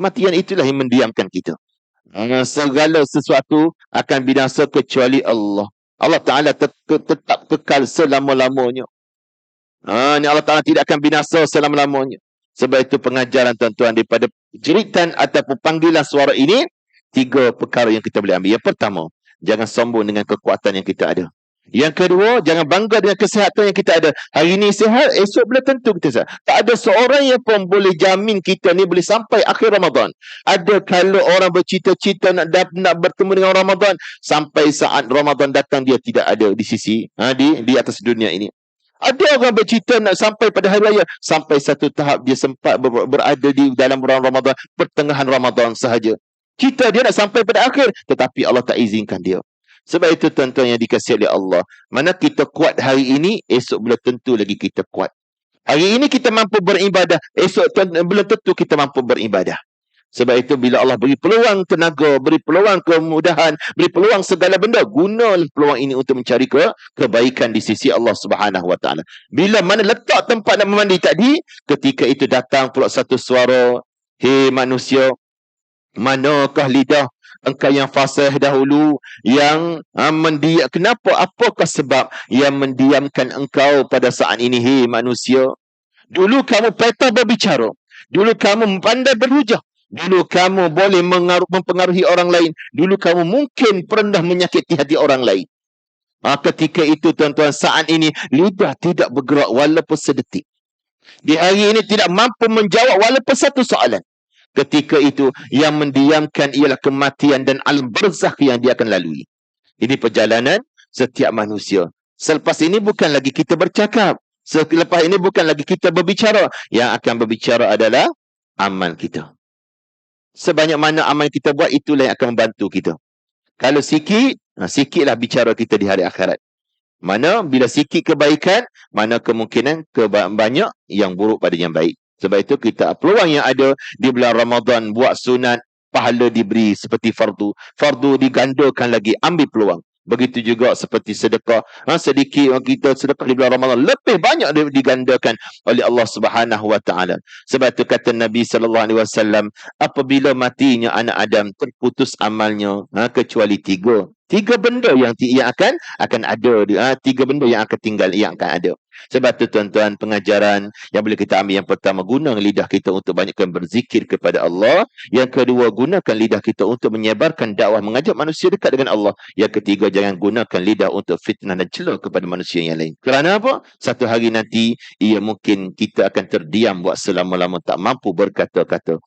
Kematian itulah yang mendiamkan kita. Segala sesuatu akan binasa kecuali Allah. Allah Ta'ala tetap kekal selama-lamanya. Ni Allah Ta'ala tidak akan binasa selama-lamanya. Sebab itu pengajaran tuan-tuan daripada jeritan ataupun panggilan suara ini, 3 perkara yang kita boleh ambil. Yang pertama, jangan sombong dengan kekuatan yang kita ada. Yang kedua, jangan bangga dengan kesihatan yang kita ada. Hari ini sihat, esok belum tentu kita sihat. Tak ada seorang yang pun boleh jamin kita ni boleh sampai akhir Ramadan. Ada kalau orang bercita-cita nak bertemu dengan Ramadan, sampai saat Ramadan datang dia tidak ada di sisi di atas dunia ini. Ada orang bercita nak sampai pada hari raya, sampai satu tahap dia sempat berada di dalam bulan Ramadan, pertengahan Ramadan sahaja. Cita dia nak sampai pada akhir, tetapi Allah tak izinkan dia. Sebab itu tuan-tuan yang dikasihi oleh Allah, mana kita kuat hari ini, esok belum tentu lagi kita kuat. Hari ini kita mampu beribadah, esok belum tentu kita mampu beribadah. Sebab itu bila Allah beri peluang tenaga, beri peluang kemudahan, beri peluang segala benda, gunalah peluang ini untuk mencari kebaikan di sisi Allah Subhanahu Wa Taala. Bila mana letak tempat nak memandi tadi, ketika itu datang pula satu suara, "Hei manusia, manakah lidah engkau yang fasih dahulu yang mendiam? Kenapa? Apakah sebab yang mendiamkan engkau pada saat ini, hei manusia? Dulu kamu patah berbicara, dulu kamu pandai berhujah, dulu kamu boleh mempengaruhi orang lain, dulu kamu mungkin pernah menyakiti hati orang lain. Ketika itu tuan-tuan, saat ini lidah tidak bergerak walaupun sedetik. Di hari ini tidak mampu menjawab walaupun satu soalan. Ketika itu yang mendiamkan ialah kematian dan alam barzakh yang dia akan lalui. Ini perjalanan setiap manusia. Selepas ini bukan lagi kita bercakap. Selepas ini bukan lagi kita berbicara. Yang akan berbicara adalah amal kita. Sebanyak mana amal kita buat, itulah yang akan membantu kita. Kalau sikit, sikitlah bicara kita di hari akhirat. Mana bila sikit kebaikan, mana kemungkinan banyak yang buruk pada yang baik. Sebab itu kita peluang yang ada di bulan Ramadan, buat sunat, pahala diberi seperti fardu. Fardu digandakan lagi, ambil peluang. Begitu juga seperti sedekah. Sedikit kita sedekah di bulan Ramadan, lebih banyak digandakan oleh Allah Subhanahu Wa Taala. Sebab itu kata Nabi SAW, apabila matinya anak Adam, terputus amalnya kecuali 3. 3 benda yang akan ada. 3 benda yang akan tinggal, yang akan ada. Sebab itu tuan-tuan, pengajaran yang boleh kita ambil, yang pertama, guna lidah kita untuk banyakkan berzikir kepada Allah. Yang kedua, gunakan lidah kita untuk menyebarkan dakwah, mengajak manusia dekat dengan Allah. Yang ketiga, jangan gunakan lidah untuk fitnah dan celah kepada manusia yang lain. Kerana apa? Satu hari nanti, ia mungkin kita akan terdiam buat selama-lama, tak mampu berkata-kata.